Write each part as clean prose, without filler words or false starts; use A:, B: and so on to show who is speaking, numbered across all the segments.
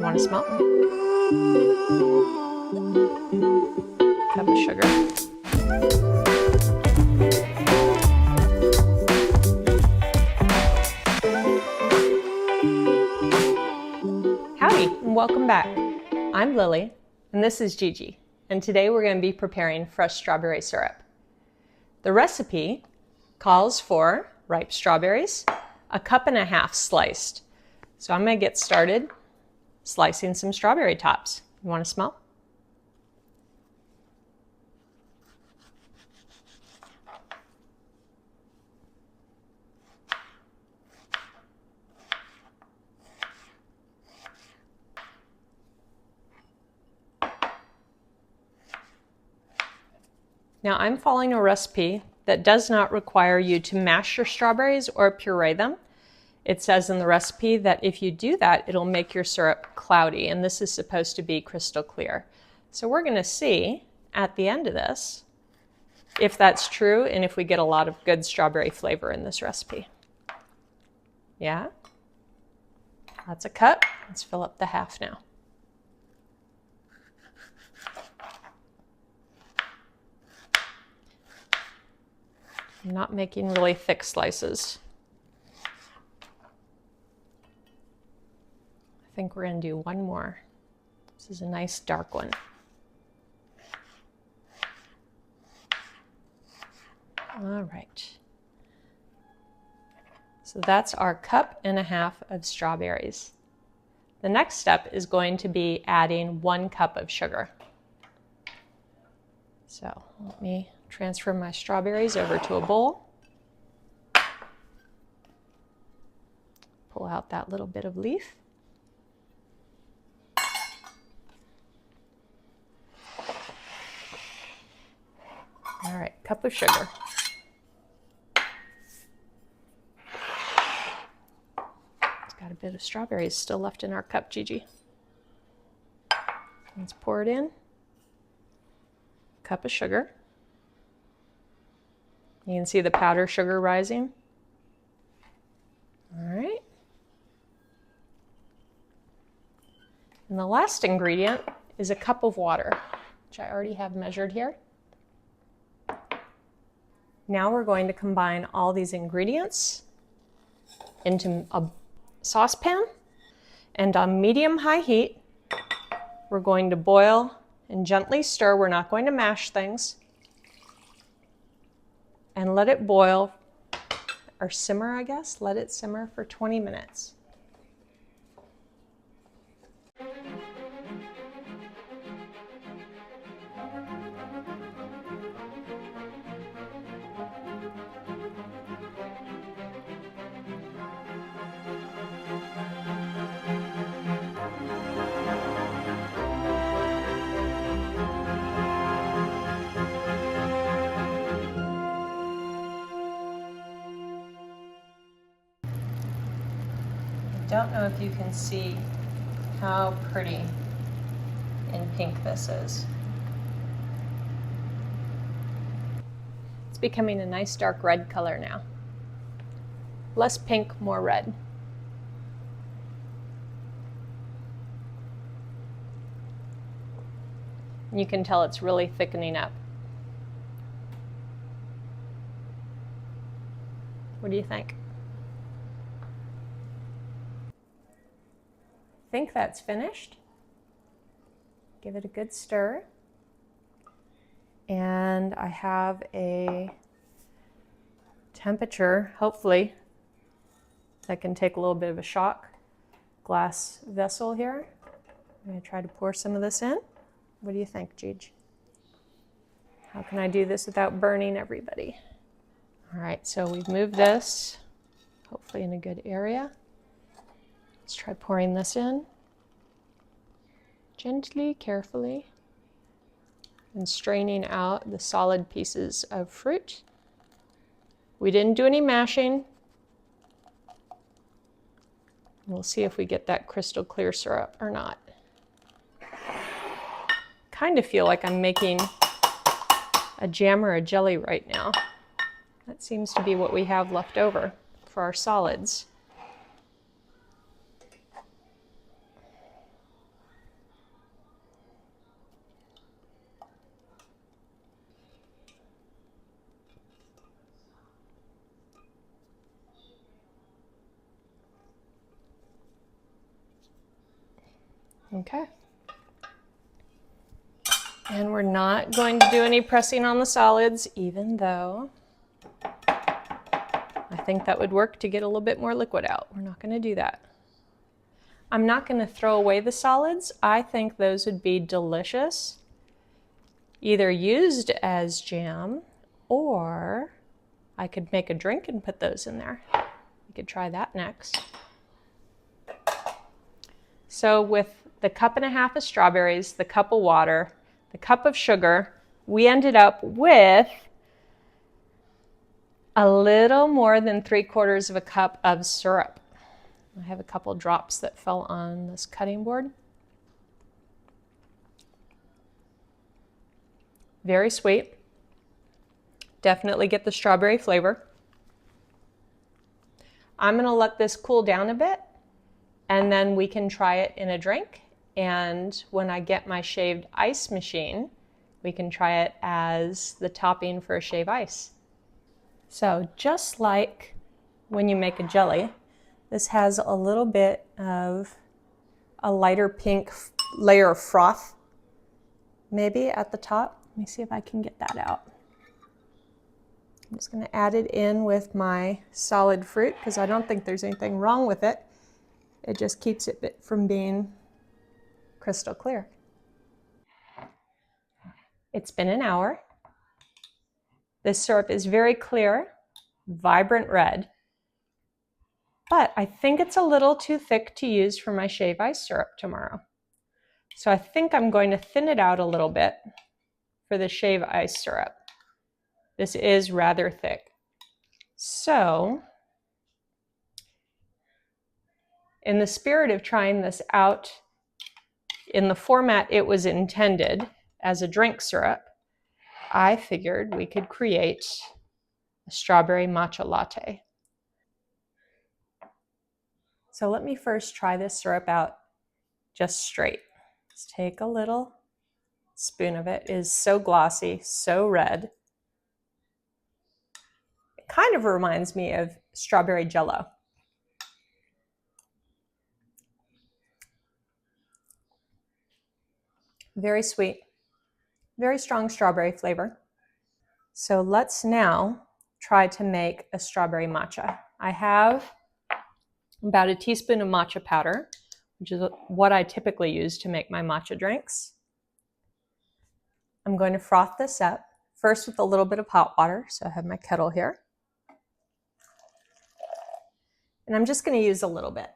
A: want to smell? Cup of sugar. Howdy, and welcome back. I'm Lily, and this is Gigi, and today we're going to be preparing fresh strawberry syrup. The recipe calls for ripe strawberries, 1.5 cups sliced. So I'm going to get started slicing some strawberry tops. You want to smell? Now I'm following a recipe that does not require you to mash your strawberries or puree them. It says in the recipe that if you do that, it'll make your syrup cloudy, and this is supposed to be crystal clear. So we're going to see at the end of this if that's true and if we get a lot of good strawberry flavor in this recipe. Yeah? That's a cup. Let's fill up the half now. I'm not making really thick slices. I think we're going to do one more. This is a nice dark one. All right. So that's our 1.5 cups of strawberries. The next step is going to be adding 1 cup of sugar. So let me transfer my strawberries over to a bowl. Pull out that little bit of leaf. All right, cup of sugar. It's got a bit of strawberries still left in our cup, Gigi. Let's pour it in. Cup of sugar. You can see the powder sugar rising. All right. And the last ingredient is a cup of water, which I already have measured here. Now we're going to combine all these ingredients into a saucepan, and on medium-high heat, we're going to boil and gently stir. We're not going to mash things. And let it boil, or simmer, I guess. Let it simmer for 20 minutes. I don't know if you can see how pretty and pink this is. It's becoming a nice dark red color now. Less pink, more red. And you can tell it's really thickening up. What do you think? I think that's finished. Give it a good stir. And I have a temperature, hopefully, that can take a little bit of a shock. Glass vessel here. I'm going to try to pour some of this in. What do you think, Gigi? How can I do this without burning everybody? All right, so we've moved this, hopefully in a good area. Let's try pouring this in. Gently, carefully, and straining out the solid pieces of fruit. We didn't do any mashing. We'll see if we get that crystal clear syrup or not. Kind of feel like I'm making a jam or a jelly right now. That seems to be what we have left over for our solids. Okay. And we're not going to do any pressing on the solids, even though I think that would work to get a little bit more liquid out. We're not going to do that. I'm not going to throw away the solids. I think those would be delicious, either used as jam, or I could make a drink and put those in there. We could try that next. So with the 1.5 cups of strawberries, the cup of water, the cup of sugar, we ended up with a little more than 3/4 cup of syrup. I have a couple drops that fell on this cutting board. Very sweet. Definitely get the strawberry flavor. I'm going to let this cool down a bit, and then we can try it in a drink. And when I get my shaved ice machine, we can try it as the topping for a shaved ice. So just like when you make a jelly, this has a little bit of a lighter pink layer of froth maybe at the top. Let me see if I can get that out. I'm just going to add it in with my solid fruit because I don't think there's anything wrong with it. It just keeps it from being crystal clear. It's been an hour. This syrup is very clear, vibrant red, but I think it's a little too thick to use for my shave ice syrup tomorrow. So I think I'm going to thin it out a little bit for the shave ice syrup. This is rather thick. So in the spirit of trying this out in the format it was intended as a drink syrup, I figured we could create a strawberry matcha latte. So let me first try this syrup out just straight. Let's take a little spoon of it. It is so glossy, so red. It kind of reminds me of strawberry jello. Very sweet, very strong strawberry flavor. So let's now try to make a strawberry matcha. I have about a teaspoon of matcha powder, which is what I typically use to make my matcha drinks. I'm going to froth this up, first with a little bit of hot water. So I have my kettle here. And I'm just going to use a little bit.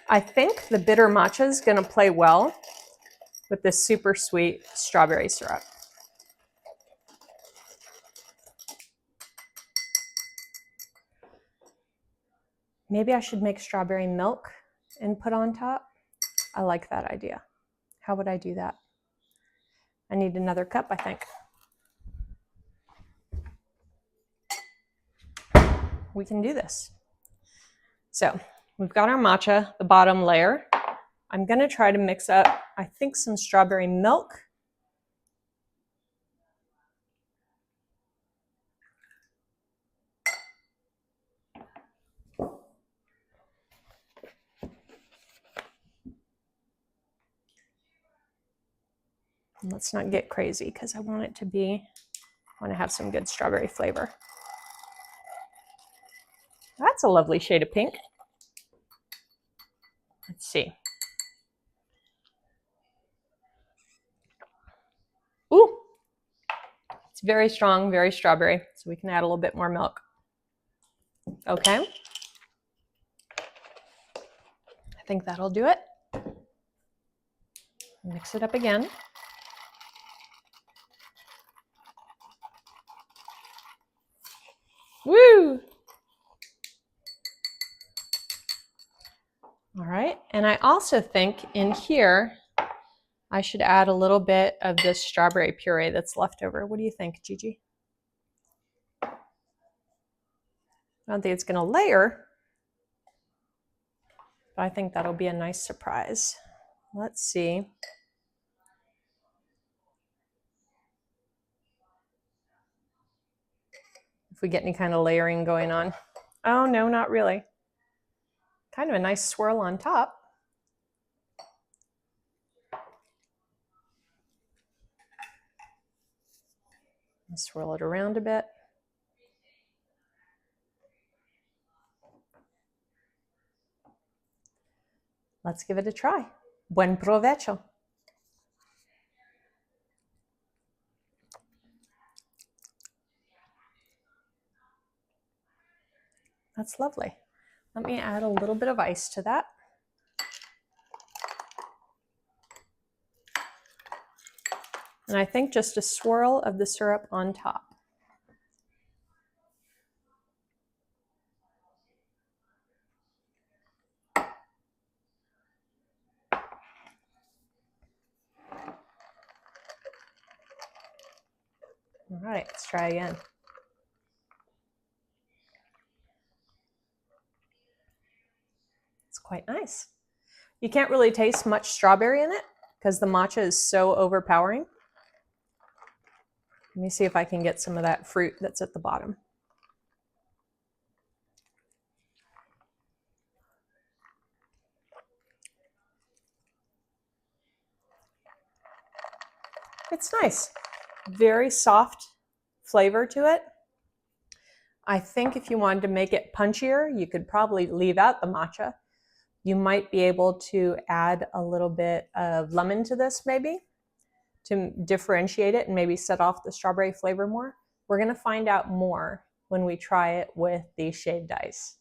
A: I think the bitter matcha is going to play well with this super sweet strawberry syrup. Maybe I should make strawberry milk and put on top. I like that idea. How would I do that? I need another cup, I think. We can do this. So we've got our matcha, the bottom layer. I'm going to try to mix up, I think, some strawberry milk. Let's not get crazy because I want it to be, I want to have some good strawberry flavor. That's a lovely shade of pink. Let's see. Ooh, it's very strong, very strawberry. So we can add a little bit more milk. Okay. I think that'll do it. Mix it up again. Woo! All right, and I also think in here, I should add a little bit of this strawberry puree that's left over. What do you think, Gigi? I don't think it's gonna layer, but I think that'll be a nice surprise. Let's see. If if we get any kind of layering going on. Oh, no, not really. Kind of a nice swirl on top. Swirl it around a bit. Let's give it a try. Buen provecho. That's lovely. Let me add a little bit of ice to that. And I think just a swirl of the syrup on top. All right, let's try again. It's quite nice. You can't really taste much strawberry in it because the matcha is so overpowering. Let me see if I can get some of that fruit that's at the bottom. It's nice. Very soft flavor to it. I think if you wanted to make it punchier, you could probably leave out the matcha. You might be able to add a little bit of lemon to this maybe to differentiate it and maybe set off the strawberry flavor more. We're going to find out more when we try it with the shaved ice.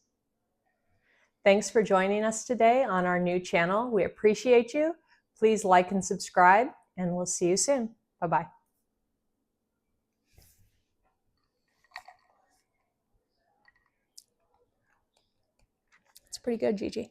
A: Thanks for joining us today on our new channel. We appreciate you. Please like and subscribe, and we'll see you soon. Bye-bye. It's pretty good, Gigi.